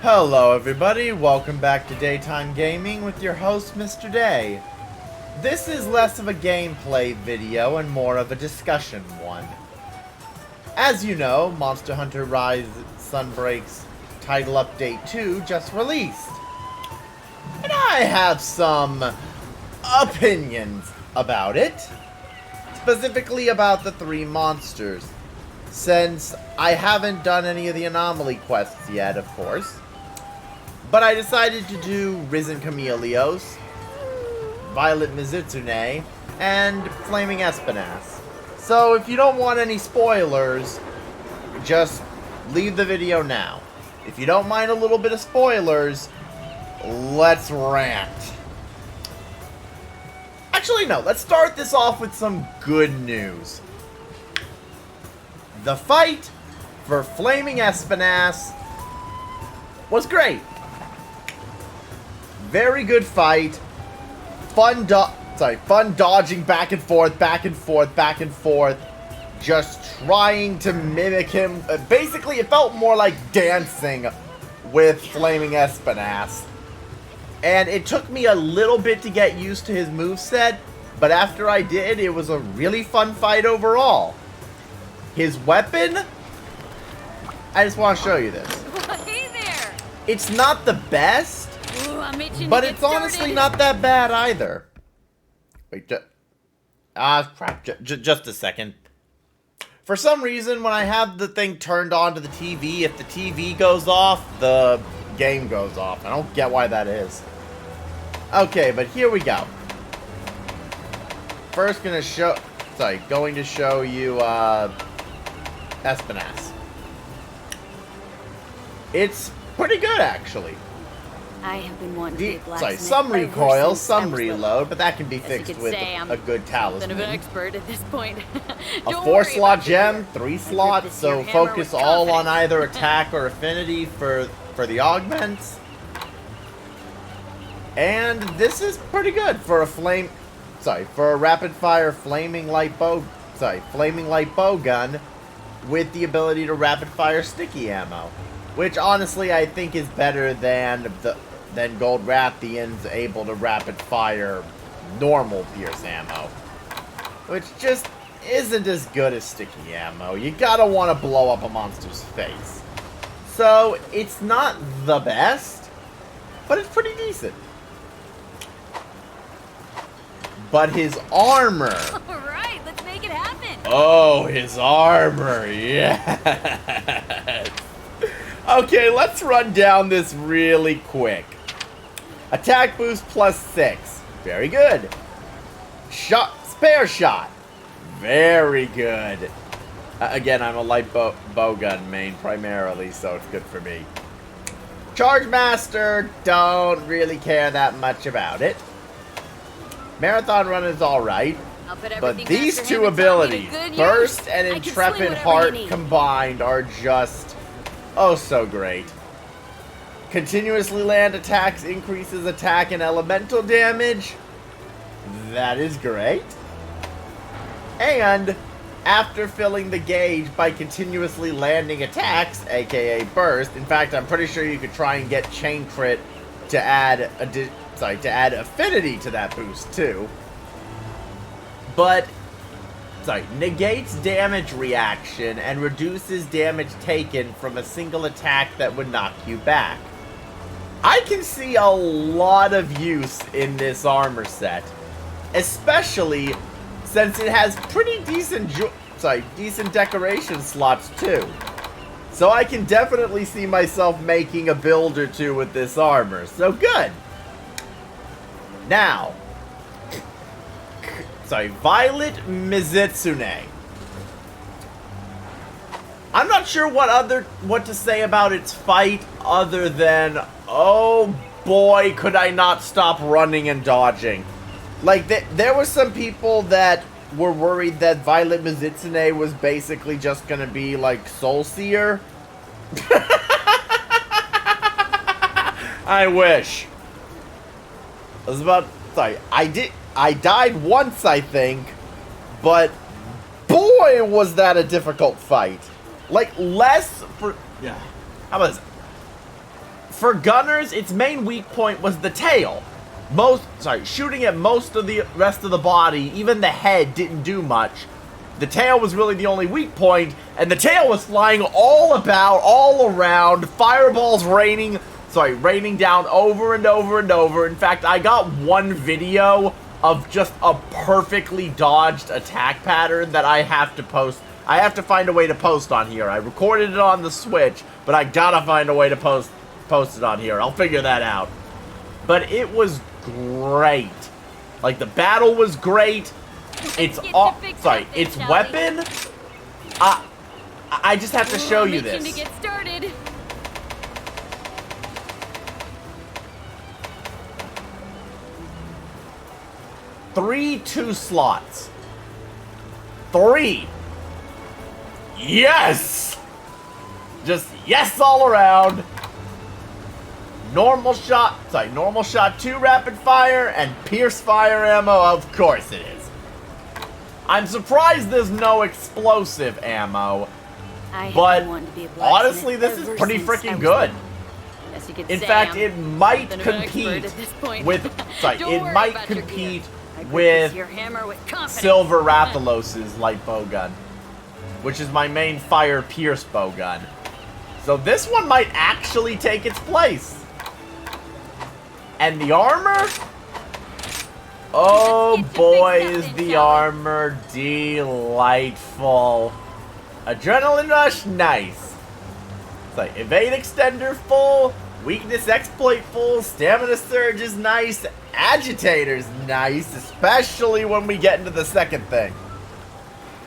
Hello everybody, welcome back to Daytime Gaming with your host Mr. Day. This is less of a gameplay video and more of a discussion one. As you know, Monster Hunter Rise Sunbreak's Title Update 2 just released. And I have some opinions about it. Specifically about the 3 monsters. Since I haven't done any of the anomaly quests yet, of course. But I decided to do Risen Chameleos, Violet Mizitsune, and Flaming Espinas. So if you don't want any spoilers, just leave the video now. If you don't mind a little bit of spoilers, let's rant. Actually, no, let's start this off with some good news. The fight for Flaming Espinas was great. Very good fight. Fun dodging back and forth, back and forth, back and forth. Just trying to mimic him. Basically, it felt more like dancing with Flaming Espinas. And it took me a little bit to get used to his moveset, but after I did, it was a really fun fight overall. His weapon? I just want to show you this. Hey there! It's not the best. Ooh, I'm itching But to get it's honestly started. not that bad either. Wait, crap. Just a second. For some reason, when I have the thing turned on to the TV, if the TV goes off, the game goes off. I don't get why that is. Okay, but here we go. First going to show you, Espinas. It's pretty good, actually. I have been wanting to be a blacksmith. Some ever recoil, since I some was reload, little. but that can be As you fixed could with say, I'm a good Been talisman. an expert at this point. A Don't 4 worry slot about your gem, gear. 3 I grip slots, this so here hammer focus with all on confidence. either attack or affinity for the augments. And this is pretty good for a rapid fire flaming light bow gun with the ability to rapid fire sticky ammo, which honestly I think is better than Gold Rathian's able to rapid fire normal pierce ammo, which just isn't as good as sticky ammo. You gotta want to blow up a monster's face. So it's not the best, but it's pretty decent. But his armor. Alright, let's make it happen. Oh, his armor, yes. Okay, let's run down this really quick. Attack boost +6. Very good. Spare shot. Very good. Again, I'm a light bow gun main primarily, so it's good for me. Charge Master, don't really care that much about it. Marathon Run is alright. I'll put But everything these Master two Hand and tell me to abilities, good use. Burst and I can sling Intrepid whatever Heart you need. combined, are just oh so great. Continuously land attacks increases attack and elemental damage. That is great. And after filling the gauge by continuously landing attacks, aka burst. In fact, I'm pretty sure you could try and get chain crit to add affinity to that boost too. But negates damage reaction and reduces damage taken from a single attack that would knock you back. I can see a lot of use in this armor set, especially since it has pretty decent decoration slots too. So I can definitely see myself making a build or two with this armor. So good. Now, Violet Mizitsune. I'm not sure what to say about its fight other than, oh boy, could I not stop running and dodging. Like, there were some people that were worried that Violet Mizitsune was basically just gonna be like Soul Seer. I wish. I was about, sorry, I died once, I think, but boy, was that a difficult fight. Like, yeah, how about this? For gunners, its main weak point was the tail. Shooting at most of the rest of the body, even the head didn't do much. The tail was really the only weak point, and the tail was flying all about, all around, fireballs raining down over and over and over. In fact, I got one video of just a perfectly dodged attack pattern that I have to post. I have to find a way to post on here. I recorded it on the Switch, but I gotta find a way to post it on here. I'll figure that out. But it was great. Like, the battle was great. Its weapon. I just have to show you this. To get started. Three 2 slots. 3. Yes! Just yes all around. Normal shot 2 rapid fire, and pierce fire ammo, of course it is. I'm surprised there's no explosive ammo, but honestly this is pretty freaking good. In fact, it might compete with, Silver Rathalos' light bow gun, which is my main fire pierce bow gun. So this one might actually take its place. And the armor? Oh boy, is the armor delightful. Adrenaline rush, nice. It's like evade extender full, weakness exploit full, stamina surge is nice, agitator's nice, especially when we get into the second thing.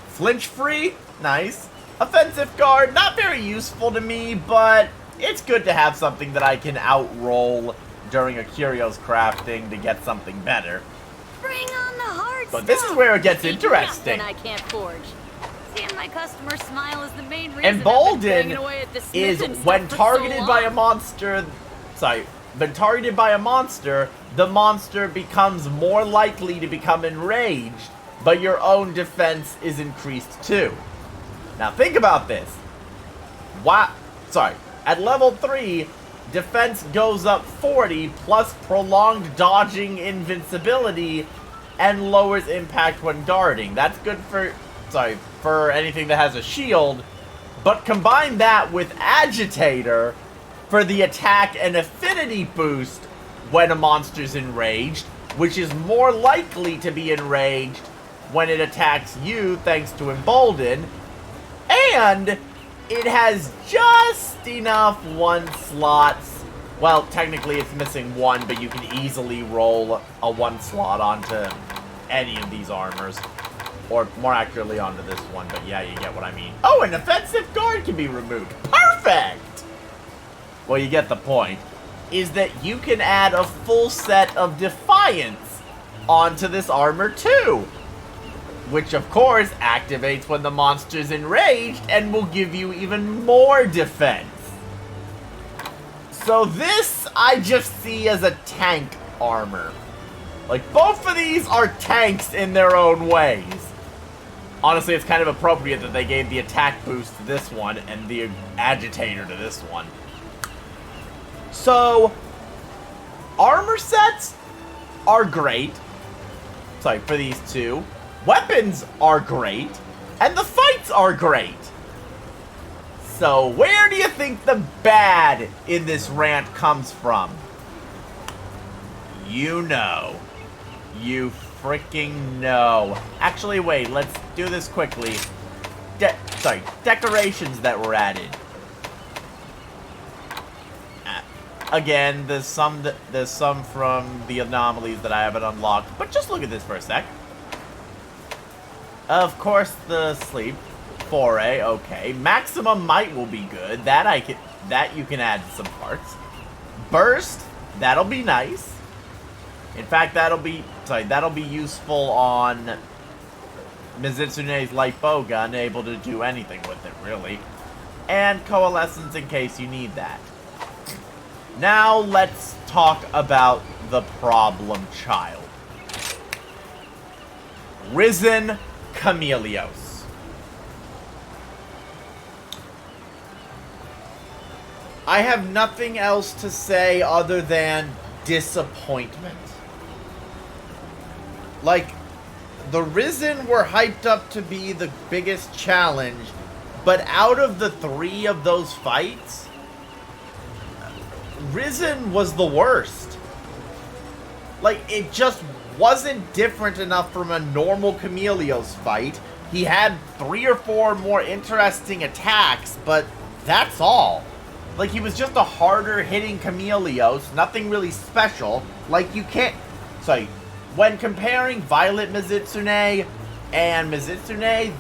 Flinch free, nice. Offensive guard, not very useful to me, but it's good to have something that I can outroll during a curios crafting to get something better. Bring on the hard But this is where it gets Keep interesting. I can't forge. Seeing my customer smile is the main reason Embolden is when targeted by a monster. The monster becomes more likely to become enraged, but your own defense is increased too. Now think about this. At level 3, defense goes up 40 plus prolonged dodging invincibility and lowers impact when guarding. That's good for anything that has a shield, but combine that with agitator for the attack and affinity boost when a monster's enraged, which is more likely to be enraged when it attacks you thanks to embolden, and it has just enough 1 slots. Well, technically it's missing 1, but you can easily roll a 1 slot onto any of these armors. Or more accurately onto this one, but yeah, you get what I mean. Oh, an offensive guard can be removed. Perfect! Well, you get the point. Is that you can add a full set of Defiance onto this armor too. Which, of course, activates when the monster's enraged and will give you even more defense. So this, I just see as a tank armor. Like, both of these are tanks in their own ways. Honestly, it's kind of appropriate that they gave the attack boost to this one and the agitator to this one. So, armor sets are great. For these two. Weapons are great, and the fights are great. So, where do you think the bad in this rant comes from? You know. You freaking know. Actually, wait, let's do this quickly. Decorations that were added. Again, there's some from the anomalies that I haven't unlocked, but just look at this for a sec. Of course, the sleep foray, okay. Maximum might will be good. That you can add some parts. Burst, that'll be nice. In fact, that'll be useful on Mizutsune's light bow gun, able to do anything with it, really. And coalescence in case you need that. Now let's talk about the problem child. Risen Chameleos. I have nothing else to say other than disappointment. Like, the Risen were hyped up to be the biggest challenge, but out of the 3 of those fights, Risen was the worst. Like, it just wasn't different enough from a normal Chameleos fight. He had 3 or 4 more interesting attacks, but that's all. Like, he was just a harder hitting Chameleos, nothing really special. Like, you can't... Sorry, when comparing Violet Mizitsune and Mizitsune,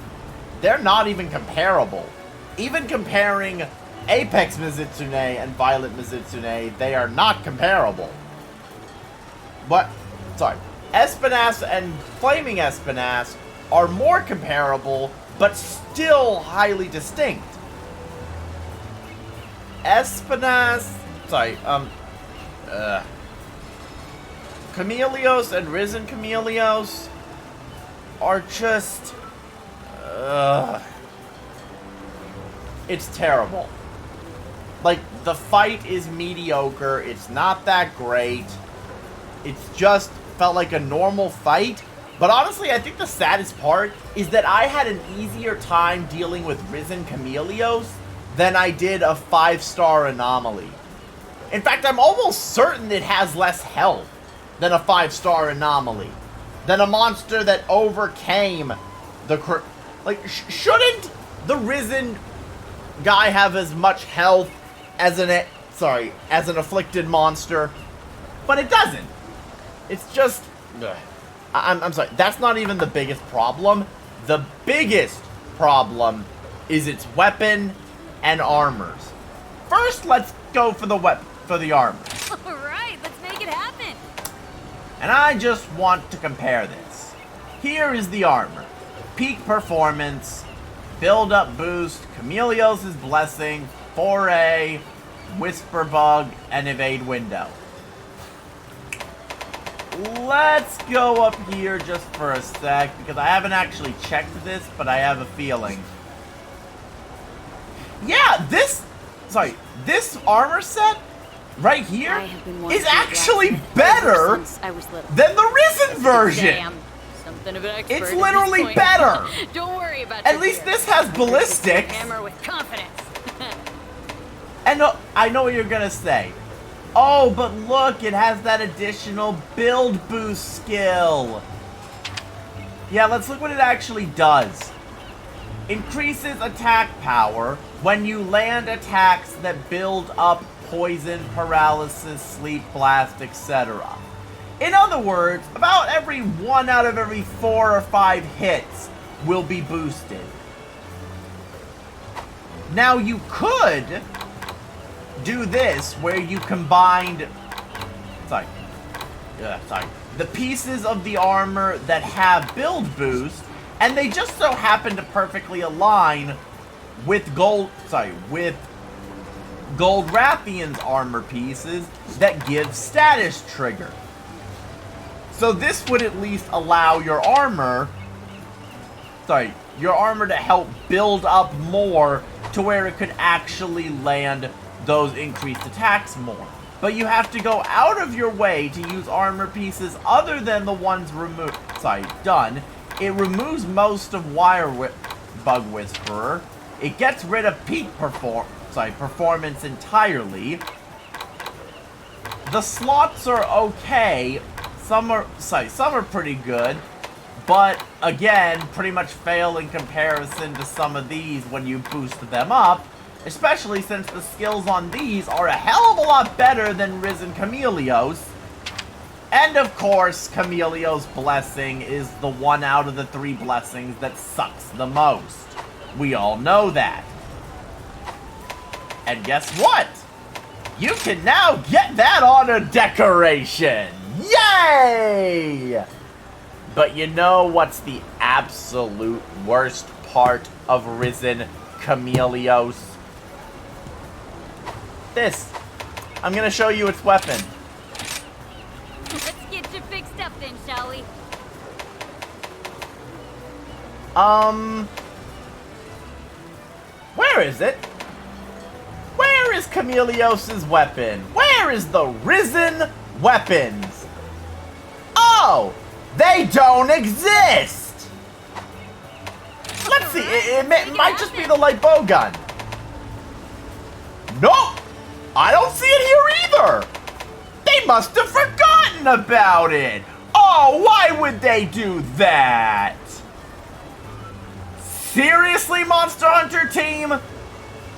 they're not even comparable. Even comparing Apex Mizitsune and Violet Mizitsune, they are not comparable. But, sorry, Espinas and Flaming Espinas are more comparable, but still highly distinct. Espinas, sorry, Chameleos and Risen Chameleos are just, it's terrible. Like, the fight is mediocre, it's not that great, it's just felt like a normal fight. But honestly, I think the saddest part is that I had an easier time dealing with Risen Chameleos than I did a 5-star Anomaly. In fact, I'm almost certain it has less health than a 5-star Anomaly. Than a monster that overcame the... Like, shouldn't the Risen guy have as much health as an... as an afflicted monster? But it doesn't. It's just... I'm sorry, that's not even the biggest problem. The biggest problem is its weapon and armors. First, let's go for the armor. Alright, let's make it happen. And I just want to compare this. Here is the armor. Peak performance, build up boost, Chameleos' blessing, foray, whisper bug, and evade window. Let's go up here just for a sec, because I haven't actually checked this, but I have a feeling. Yeah, this armor set right here is actually better than the Risen version. Something of an expert it's literally better. Don't worry about At least this has ballistics. Hammer with confidence. And I know what you're gonna say. Oh, but look, it has that additional build boost skill. Yeah, let's look what it actually does. Increases attack power when you land attacks that build up poison, paralysis, sleep, blast, etc. In other words, about every 1 out of every 4 or 5 hits will be boosted. Now you could do this where you combined the pieces of the armor that have build boost, and they just so happen to perfectly align with Gold Rathian's armor pieces that give status trigger. So this would at least allow your armor to help build up more to where it could actually land those increased attacks more. But you have to go out of your way to use armor pieces other than the ones done. It removes most of Bug Whisperer. It gets rid of peak performance entirely. The slots are okay. Some are pretty good. But again, pretty much fail in comparison to some of these when you boost them up. Especially since the skills on these are a hell of a lot better than Risen Chameleos. And of course, Chameleos' blessing is the 1 out of the 3 blessings that sucks the most. We all know that. And guess what? You can now get that on a decoration! Yay! But you know what's the absolute worst part of Risen Chameleos? This. I'm gonna show you its weapon. Let's get you fixed up then, shall we? Where is it? Where is Chameleos' weapon? Where is the risen weapons? Oh, they don't exist. Let's see, it might just be the light bow gun. Nope, I don't see it here either. They must have forgotten about it. Oh, why would they do that? Seriously, Monster Hunter team?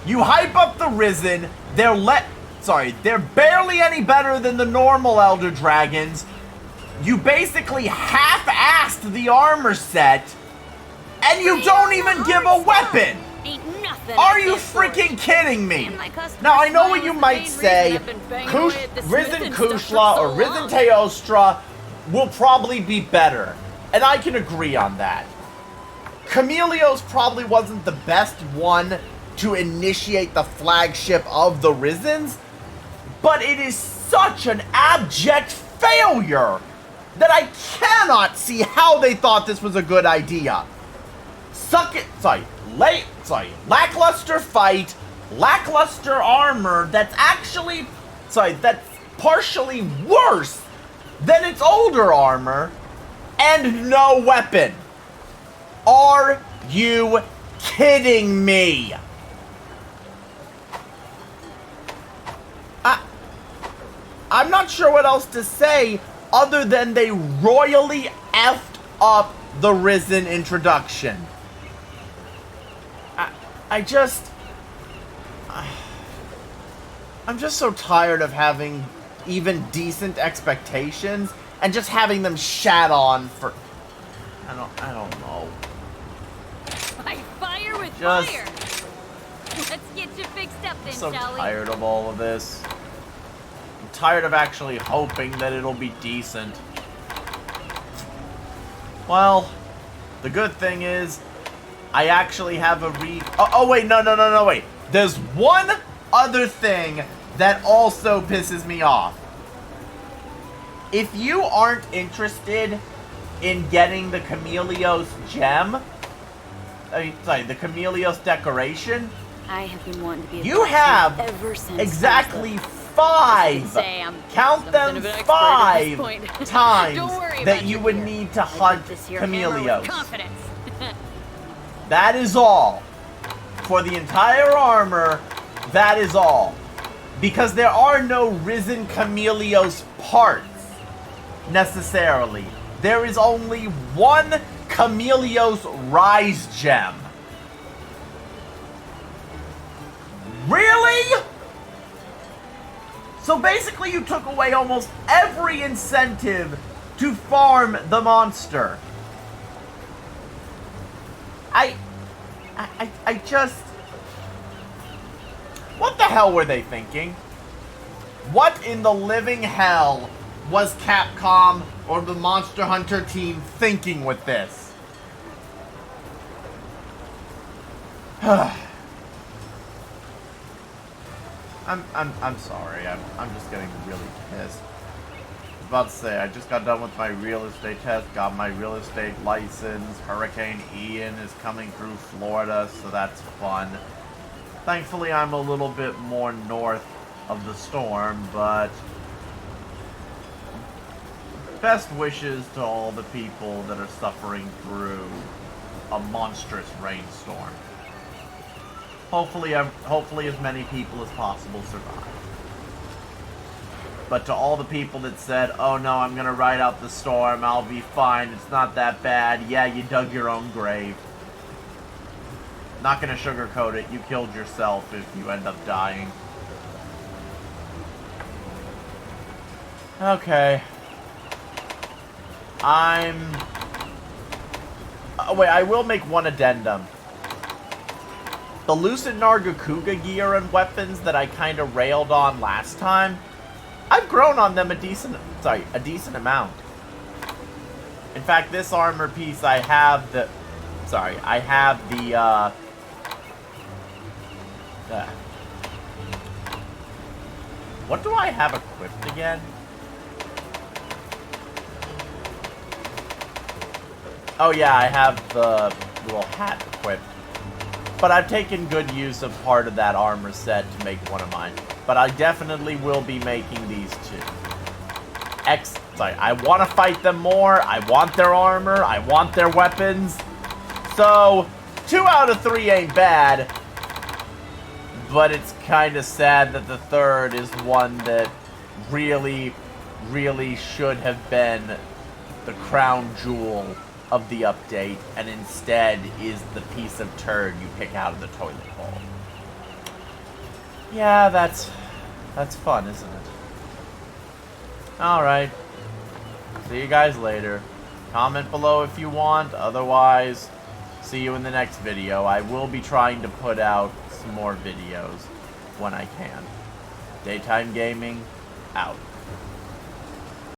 You hype up the Risen, they're barely any better than the normal Elder Dragons. You basically half-assed the armor set, and you don't even give a weapon! Are you freaking kidding me? Now, I know what you might say, Risen Kushla or Risen Teostra will probably be better, and I can agree on that. Chameleos probably wasn't the best one to initiate the flagship of the Risens, but it is such an abject failure that I cannot see how they thought this was a good idea. Lackluster fight, lackluster armor that's partially worse than its older armor, and no weapon. Are you kidding me? I'm not sure what else to say other than they royally effed up the Risen introduction. I'm just so tired of having even decent expectations and just having them shat on for, I don't know. Fight fire with fire. Let's get you fixed up then, shall we? I'm so tired of all of this. I'm tired of actually hoping that it'll be decent. Well, the good thing is, I actually have a wait, no, wait. There's one other thing that also pisses me off. If you aren't interested in getting the Chameleos gem, the Chameleos decoration, I have been wanting to be you have ever since exactly 5, count them 5 times that you would need to hunt Chameleos. That is all. For the entire armor, that is all. Because there are no Risen Chameleos parts, necessarily. There is only one Chameleos Rise gem. Really? So basically you took away almost every incentive to farm the monster. I just... What the hell were they thinking? What in the living hell was Capcom or the Monster Hunter team thinking with this? I'm sorry. I'm just getting really pissed. I was about to say, I just got done with my real estate test, got my real estate license. Hurricane Ian is coming through Florida, so that's fun. Thankfully, I'm a little bit more north of the storm, but best wishes to all the people that are suffering through a monstrous rainstorm. Hopefully as many people as possible survive. But to all the people that said, oh no, I'm gonna ride out the storm, I'll be fine, it's not that bad, yeah, you dug your own grave. Not gonna sugarcoat it, you killed yourself if you end up dying. Okay. Wait, I will make one addendum. The Lucid Nargacuga gear and weapons that I kind of railed on last time, I've grown on them a decent amount. In fact, this armor piece, I have the what do I have equipped again? Oh yeah, I have the little hat equipped. but I've taken good use of part of that armor set to make one of mine. But I definitely will be making these two. Sorry, I want to fight them more. I want their armor. I want their weapons. So, 2 out of 3 ain't bad. But it's kind of sad that the third is one that really, really should have been the crown jewel of the update, and instead is the piece of turd you pick out of the toilet bowl. Yeah, that's fun, isn't it? Alright. See you guys later. Comment below if you want. Otherwise, see you in the next video. I will be trying to put out some more videos when I can. Daytime Gaming, out.